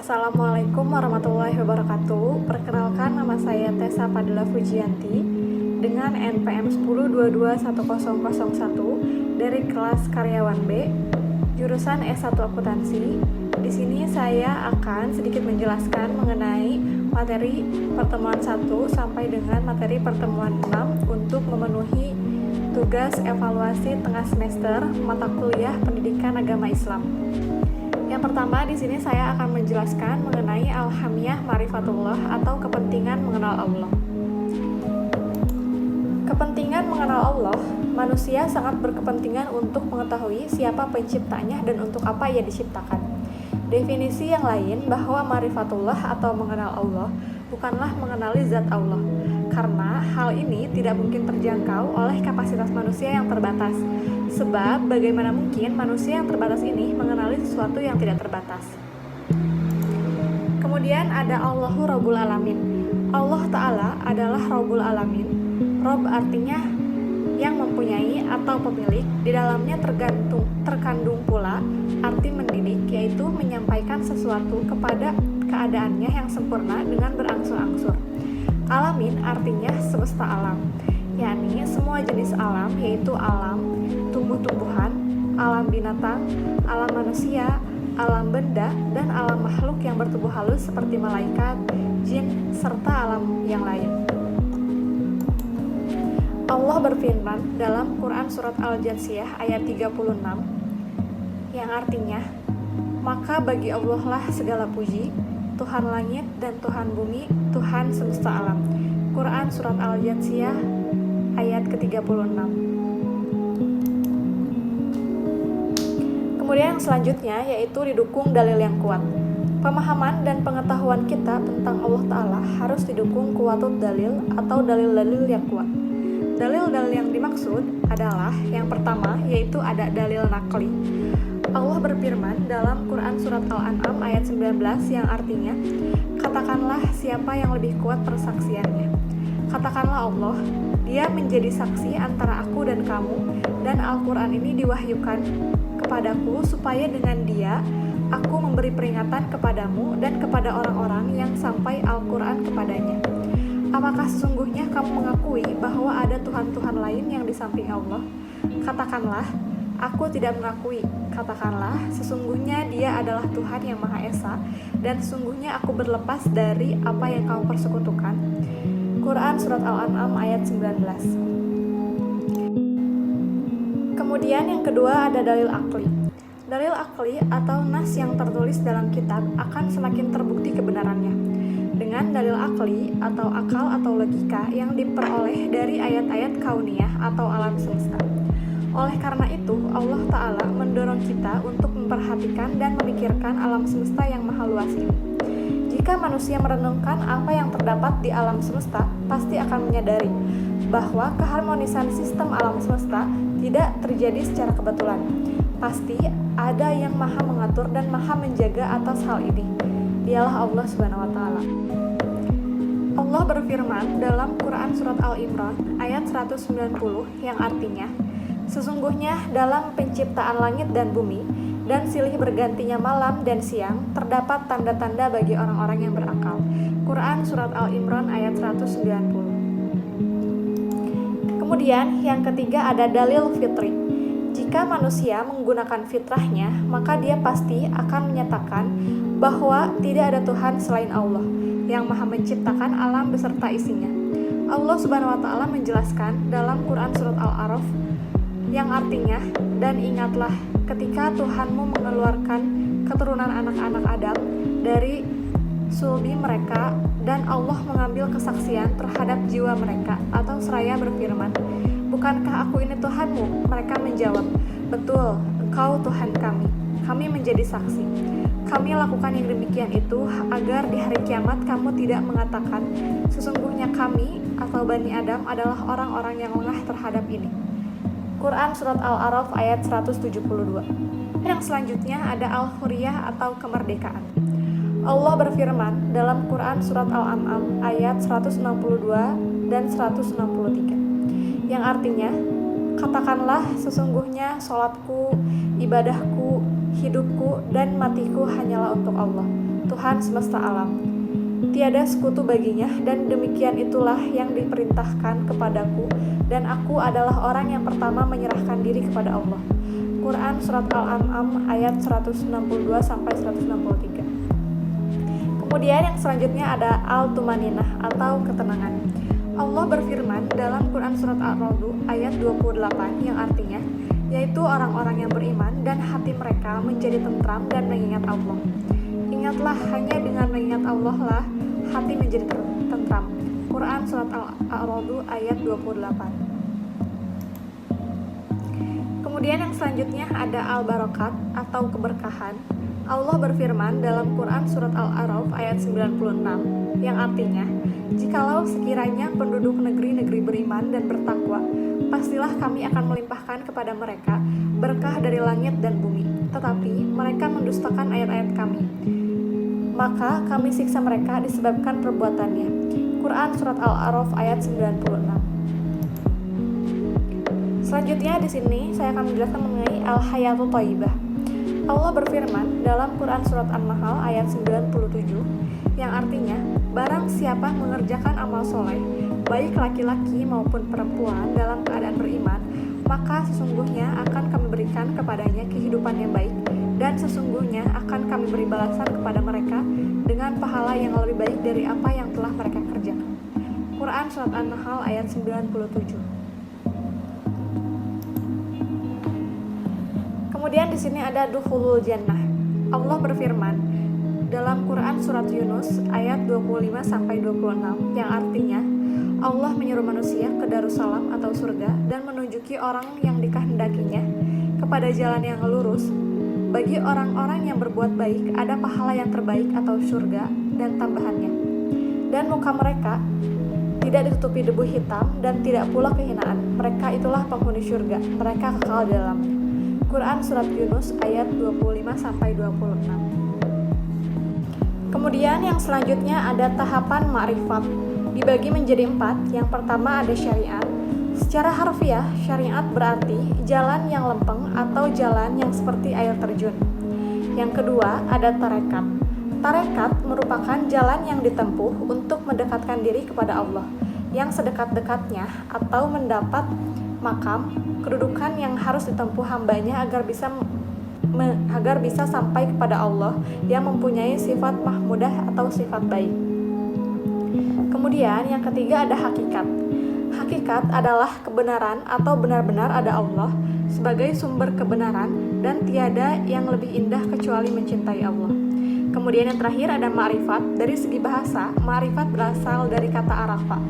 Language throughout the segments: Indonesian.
Assalamualaikum warahmatullahi wabarakatuh. Perkenalkan, nama saya Tessa Padilla Fujianti dengan NPM 10221001 dari kelas karyawan B, jurusan S1 Akuntansi. Di sini saya akan sedikit menjelaskan mengenai materi pertemuan 1 sampai dengan materi pertemuan 6 untuk memenuhi tugas evaluasi tengah semester mata kuliah Pendidikan Agama Islam. Yang pertama, di sini saya akan menjelaskan mengenai Alhamiyah Marifatullah atau kepentingan mengenal Allah. Kepentingan mengenal Allah, manusia sangat berkepentingan untuk mengetahui siapa penciptanya dan untuk apa ia diciptakan. Definisi yang lain bahwa Marifatullah atau mengenal Allah bukanlah mengenali zat Allah, karena hal ini tidak mungkin terjangkau oleh kapasitas manusia yang terbatas. Sebab bagaimana mungkin manusia yang terbatas ini mengenali sesuatu yang tidak terbatas. Kemudian ada Allahu Rabbul Alamin. Allah Ta'ala adalah Rabbul Alamin. Rabb artinya yang mempunyai atau pemilik. Di dalamnya terkandung pula arti mendidik, yaitu menyampaikan sesuatu kepada keadaannya yang sempurna dengan berangsur-angsur. Alamin artinya semesta alam, yakni semua jenis alam, yaitu alam tumbuh-tumbuhan, alam binatang, alam manusia, alam benda, dan alam makhluk yang bertubuh halus seperti malaikat, jin, serta alam yang lain. Allah berfirman dalam Quran Surat Al-Jathiyah ayat 36 yang artinya, maka bagi Allah lah segala puji, Tuhan langit dan Tuhan bumi, Tuhan semesta alam. Quran Surat Al-Jathiyah ayat ke-36. Kemudian yang selanjutnya yaitu didukung dalil yang kuat. Pemahaman dan pengetahuan kita tentang Allah Ta'ala harus didukung kuwatut dalil atau dalil-dalil yang kuat. Dalil-dalil yang dimaksud adalah yang pertama yaitu ada dalil nakli. Allah berfirman dalam Quran Surat Al-An'am ayat 19 yang artinya, katakanlah siapa yang lebih kuat persaksiannya. Katakanlah Allah, dia menjadi saksi antara aku dan kamu, dan Al-Quran ini diwahyukan kepadaku supaya dengan dia aku memberi peringatan kepadamu dan kepada orang-orang yang sampai Al-Quran kepadanya. Apakah sesungguhnya kamu mengakui bahwa ada Tuhan-Tuhan lain yang di samping Allah? Katakanlah, aku tidak mengakui. Katakanlah, sesungguhnya dia adalah Tuhan yang Maha Esa, dan sesungguhnya aku berlepas dari apa yang kamu persekutukan. Quran Surat Al-An'am ayat 19. Kemudian yang kedua ada dalil akli. Dalil akli atau nas yang tertulis dalam kitab akan semakin terbukti kebenarannya dengan dalil akli atau akal atau logika yang diperoleh dari ayat-ayat kauniyah atau alam semesta. Oleh karena itu, Allah Ta'ala mendorong kita untuk memperhatikan dan memikirkan alam semesta yang maha luas ini. Jika manusia merenungkan apa yang terdapat di alam semesta, pasti akan menyadari bahwa keharmonisan sistem alam semesta tidak terjadi secara kebetulan. Pasti ada yang maha mengatur dan maha menjaga atas hal ini. Dialah Allah Subhanahu wa Ta'ala. Allah berfirman dalam Quran Surat Al-Imran ayat 190 yang artinya, sesungguhnya dalam penciptaan langit dan bumi dan silih bergantinya malam dan siang terdapat tanda-tanda bagi orang-orang yang berakal. Quran Surat Al-Imran ayat 190. Kemudian yang ketiga ada dalil fitri. Jika manusia menggunakan fitrahnya, maka dia pasti akan menyatakan bahwa tidak ada Tuhan selain Allah yang maha menciptakan alam beserta isinya. Allah Subhanahu wa Ta'ala menjelaskan dalam Quran Surat Al-A'raf yang artinya, dan ingatlah ketika Tuhanmu mengeluarkan keturunan anak-anak Adam dari sulbi mereka dan Allah mengambil kesaksian terhadap jiwa mereka, atau seraya berfirman, bukankah aku ini Tuhanmu? Mereka menjawab, betul, engkau Tuhan kami menjadi saksi. Kami lakukan yang demikian itu agar di hari kiamat kamu tidak mengatakan, sesungguhnya kami atau Bani Adam adalah orang-orang yang lengah terhadap ini. Quran Surat Al-A'raf ayat 172. Yang selanjutnya ada Al-Hurriyah atau kemerdekaan. Allah berfirman dalam Quran Surat Al-An'am ayat 162 dan 163 yang artinya, katakanlah sesungguhnya sholatku, ibadahku, hidupku, dan matiku hanyalah untuk Allah. Tuhan semesta alam. Tiada sekutu baginya, dan demikian itulah yang diperintahkan kepadaku, dan aku adalah orang yang pertama menyerahkan diri kepada Allah. Quran Surat Al-An'am ayat 162-163. Kemudian yang selanjutnya ada Al-Tumaninah atau ketenangan. Allah berfirman dalam Quran Surat Ar-Ra'd ayat 28 yang artinya, yaitu orang-orang yang beriman dan hati mereka menjadi tentram dan mengingat Allah. Ingatlah, hanya dengan mengingat Allah lah hati menjadi tentram. Quran Surat Al-Ra'd ayat 28. Kemudian yang selanjutnya ada Al-Barakat atau keberkahan. Allah berfirman dalam Quran Surat Al-A'raf ayat 96 yang artinya, jikalau sekiranya penduduk negeri-negeri beriman dan bertakwa, pastilah kami akan melimpahkan kepada mereka berkah dari langit dan bumi. Tetapi mereka mendustakan ayat-ayat kami, maka kami siksa mereka disebabkan perbuatannya. Quran Surat Al-A'raf ayat 96. Selanjutnya di sini saya akan menjelaskan mengenai Al-Hayatul Thayyibah. Allah berfirman dalam Quran Surat An-Nahl ayat 97 yang artinya, barang siapa mengerjakan amal soleh, baik laki-laki maupun perempuan dalam keadaan beriman, maka sesungguhnya akan kami berikan kepadanya kehidupan yang baik, dan sesungguhnya akan kami beri balasan kepada mereka dengan pahala yang lebih baik dari apa yang telah mereka kerjakan. Quran Surat An-Nahl ayat 97. Kemudian di sini ada dukhulul jannah. Allah berfirman dalam Quran Surat Yunus ayat 25-26 yang artinya, Allah menyuruh manusia ke Darussalam atau surga dan menunjuki orang yang dikehendakinya kepada jalan yang lurus. Bagi orang-orang yang berbuat baik ada pahala yang terbaik atau surga dan tambahannya. Dan muka mereka tidak ditutupi debu hitam dan tidak pula kehinaan. Mereka itulah penghuni surga, mereka kekal di dalamnya. Quran Surat Yunus ayat 25-26. Kemudian yang selanjutnya ada tahapan ma'rifat, dibagi menjadi 4. Yang pertama ada syariat. Secara harfiah, syariat berarti jalan yang lempeng atau jalan yang seperti air terjun. Yang kedua ada tarekat. Tarekat merupakan jalan yang ditempuh untuk mendekatkan diri kepada Allah, yang sedekat-dekatnya atau mendapat makam, kedudukan yang harus ditempuh hambanya agar bisa sampai kepada Allah yang mempunyai sifat mahmudah atau sifat baik. Kemudian yang ketiga ada hakikat. Hakikat adalah kebenaran atau benar-benar ada Allah sebagai sumber kebenaran dan tiada yang lebih indah kecuali mencintai Allah. Kemudian yang terakhir ada ma'rifat. Dari segi bahasa, ma'rifat berasal dari kata arafa,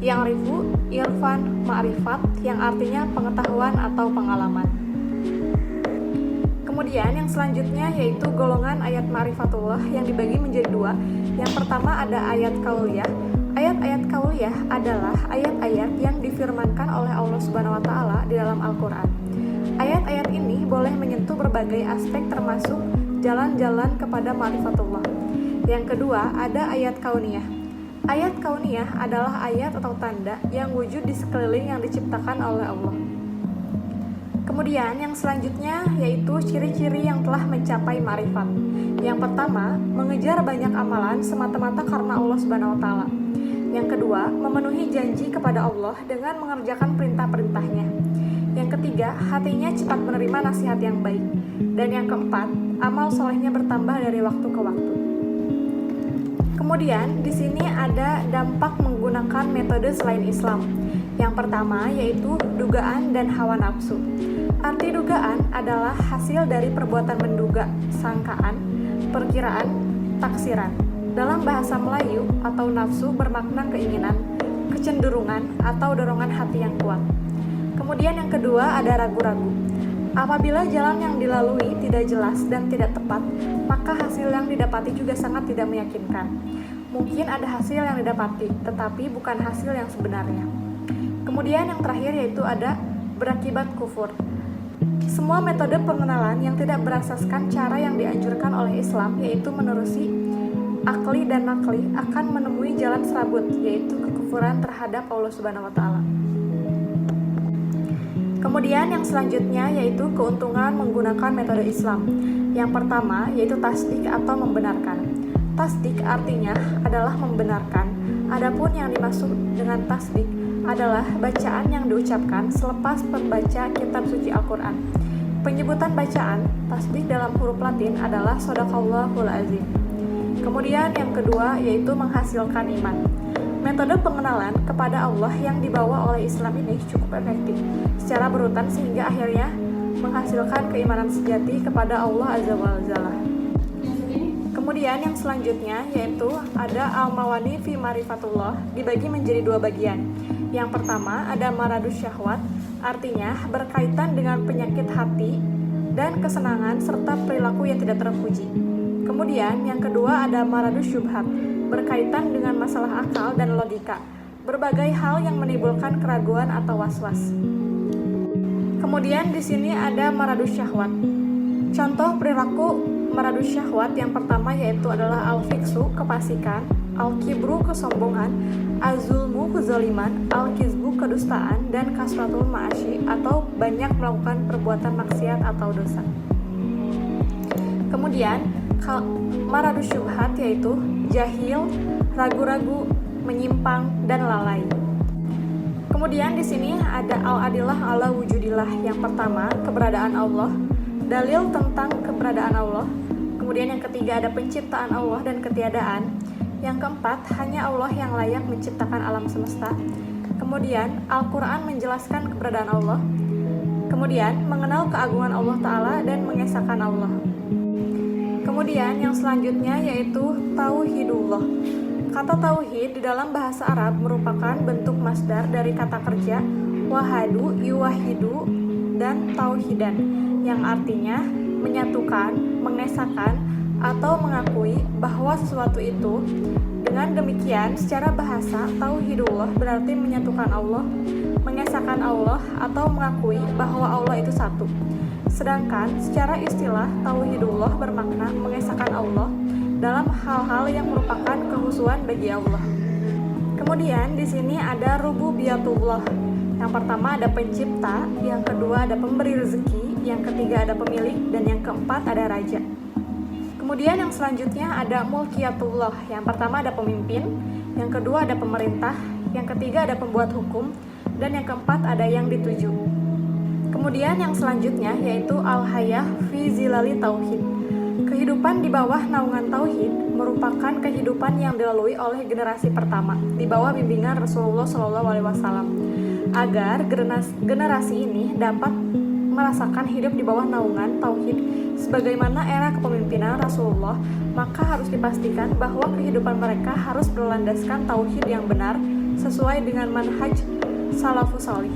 yang rifu, irfan, ma'rifat, yang artinya pengetahuan atau pengalaman. Kemudian yang selanjutnya yaitu golongan ayat ma'rifatullah yang dibagi menjadi 2. Yang pertama ada ayat kauliyah. Ayat-ayat kauliyah adalah ayat-ayat yang difirmankan oleh Allah Subhanahu wa taala di dalam Al-Qur'an. Ayat-ayat ini boleh menyentuh berbagai aspek termasuk jalan-jalan kepada ma'rifatullah. Yang kedua ada ayat kauniyah. Ayat kauniyah adalah ayat atau tanda yang wujud di sekeliling yang diciptakan oleh Allah. Kemudian yang selanjutnya yaitu ciri-ciri yang telah mencapai ma'rifat. Yang pertama, mengejar banyak amalan semata-mata karena Allah Subhanahu wa taala. Yang kedua, memenuhi janji kepada Allah dengan mengerjakan perintah-perintahnya. Yang ketiga, hatinya cepat menerima nasihat yang baik. Dan yang keempat, amal solehnya bertambah dari waktu ke waktu. Kemudian di sini ada dampak menggunakan metode selain Islam. Yang pertama yaitu dugaan dan hawa nafsu. Arti dugaan adalah hasil dari perbuatan menduga, sangkaan, perkiraan, taksiran. Dalam bahasa Melayu atau nafsu bermakna keinginan, kecenderungan atau dorongan hati yang kuat. Kemudian yang kedua ada ragu-ragu. Apabila jalan yang dilalui tidak jelas dan tidak tepat, maka hasil yang didapati juga sangat tidak meyakinkan. Mungkin ada hasil yang didapati, tetapi bukan hasil yang sebenarnya. Kemudian yang terakhir yaitu ada berakibat kufur. Semua metode pengenalan yang tidak berasaskan cara yang dianjurkan oleh Islam, yaitu menerusi akli dan nakli, akan menemui jalan serabut, yaitu kekufuran terhadap Allah Subhanahu wa taala. Kemudian yang selanjutnya yaitu keuntungan menggunakan metode Islam. Yang pertama yaitu tasdik atau membenarkan. Tasdik artinya adalah membenarkan. Adapun yang dimaksud dengan tasdik adalah bacaan yang diucapkan selepas pembaca kitab suci Al-Quran. Penyebutan bacaan tasdik dalam huruf Latin adalah Shadaqallahul Azim. Kemudian yang kedua yaitu menghasilkan iman. Metode pengenalan kepada Allah yang dibawa oleh Islam ini cukup efektif secara berurutan sehingga akhirnya menghasilkan keimanan sejati kepada Allah Azza wa Jalla. Kemudian yang selanjutnya yaitu ada al-mawani fi marifatullah, dibagi menjadi dua bagian. Yang pertama ada maradus syahwat, artinya berkaitan dengan penyakit hati dan kesenangan serta perilaku yang tidak terpuji. Kemudian yang kedua ada maradus syubhat, berkaitan dengan masalah akal dan logika, berbagai hal yang menimbulkan keraguan atau was-was. Kemudian di sini ada maradus syahwat. Contoh perilaku maradus syahwat yang pertama yaitu adalah al-fiksu, kefasikan, al-kibru, kesombongan, az-zulmu, kezaliman, al-kizbu, kedustaan, dan kasratul ma'asyi atau banyak melakukan perbuatan maksiat atau dosa. Kemudian maradus syubhat yaitu jahil, ragu-ragu, menyimpang, dan lalai. Kemudian di sini ada al-adillah ala wujudillah. Yang pertama, keberadaan Allah, dalil tentang keberadaan Allah. Kemudian yang ketiga ada penciptaan Allah dan ketiadaan. Yang keempat, hanya Allah yang layak menciptakan alam semesta. Kemudian Al-Quran menjelaskan keberadaan Allah. Kemudian mengenal keagungan Allah Ta'ala dan mengesahkan Allah. Kemudian yang selanjutnya yaitu tauhidullah. Kata tauhid di dalam bahasa Arab merupakan bentuk masdar dari kata kerja wahadu, yuwahidu, dan tauhidan, yang artinya menyatukan, mengesahkan, atau mengakui bahwa sesuatu itu. Dengan demikian, secara bahasa, tauhidullah berarti menyatukan Allah, mengesahkan Allah, atau mengakui bahwa Allah itu satu. Sedangkan secara istilah, tauhidullah bermakna mengesahkan Allah dalam hal-hal yang merupakan kehusuan bagi Allah. Kemudian di sini ada rububiyatullah. Yang pertama ada pencipta, yang kedua ada pemberi rezeki, yang ketiga ada pemilik, dan yang keempat ada raja. Kemudian yang selanjutnya ada mulkiyatullah. Yang pertama ada pemimpin, yang kedua ada pemerintah, yang ketiga ada pembuat hukum, dan yang keempat ada yang dituju. Kemudian yang selanjutnya yaitu al-hayah fi zilali tauhid. Kehidupan di bawah naungan tauhid merupakan kehidupan yang dilalui oleh generasi pertama di bawah bimbingan Rasulullah SAW, agar generasi ini dapat merasakan hidup di bawah naungan tauhid sebagaimana era kepemimpinan Rasulullah, maka harus dipastikan bahwa kehidupan mereka harus berlandaskan tauhid yang benar sesuai dengan manhaj salafus salih.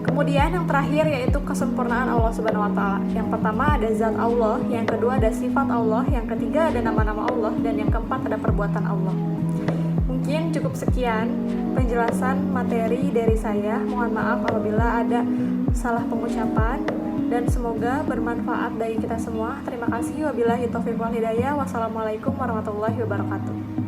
Kemudian yang terakhir yaitu kesempurnaan Allah Subhanahu wa taala. Yang pertama ada zat Allah, yang kedua ada sifat Allah, yang ketiga ada nama-nama Allah, dan yang keempat ada perbuatan Allah. Mungkin cukup sekian penjelasan materi dari saya. Mohon maaf apabila ada salah pengucapan dan semoga bermanfaat bagi kita semua. Terima kasih. Wabillahi taufiq wal hidayah. Wassalamualaikum warahmatullahi wabarakatuh.